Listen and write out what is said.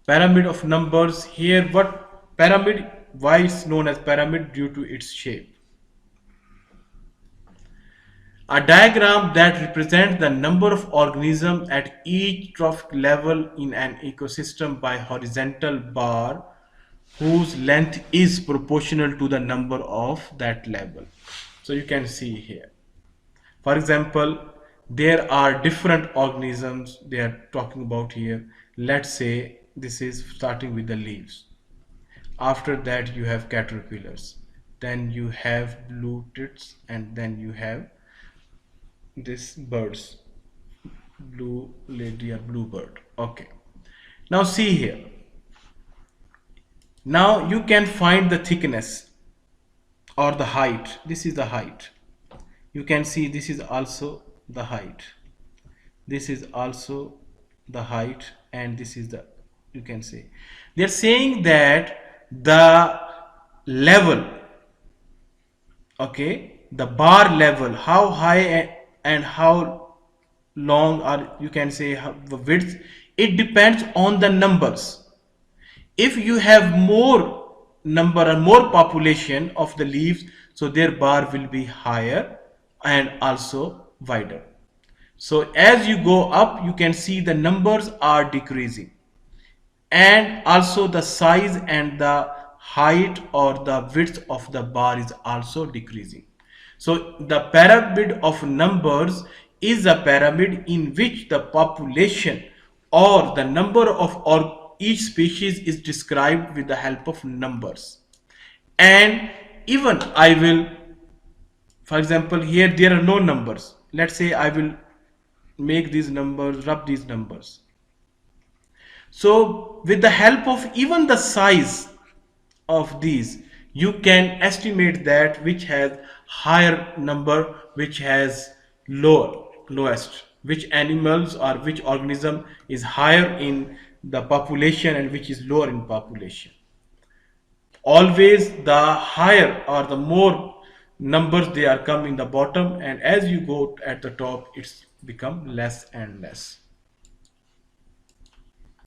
pyramid of numbers. Here, what pyramid, why it's known as pyramid? Due to its shape. A diagram that represents the number of organisms at each trophic level in an ecosystem by horizontal bar whose length is proportional to the number of that level. So you can see here. For example, there are different organisms they are talking about here. Let's say this is starting with the leaves. After that you have caterpillars. Then you have blue tits, and then you have this birds. Blue lady or blue bird. Okay. Now see here. Now you can find the thickness or the height. This is the height. You can see this is also the height. This is also the height, and this is the, you can say, they're saying that the level, okay, the bar level, how high and how long, or you can say the width, it depends on the numbers. If you have more number or more population of the leaves, so their bar will be higher and also wider. So as you go up, you can see the numbers are decreasing, and also the size and the height or the width of the bar is also decreasing. So the pyramid of numbers is a pyramid in which the population or the number of or each species is described with the help of numbers. And even I will, for example, here there are no numbers. Let's say I will make these numbers, rub these numbers. So with the help of even the size of these, you can estimate that which has higher number, which has lowest, which animals or which organism is higher in the population and which is lower in population. Always the higher or the more numbers they are come in the bottom, and as you go at the top it's become less and less.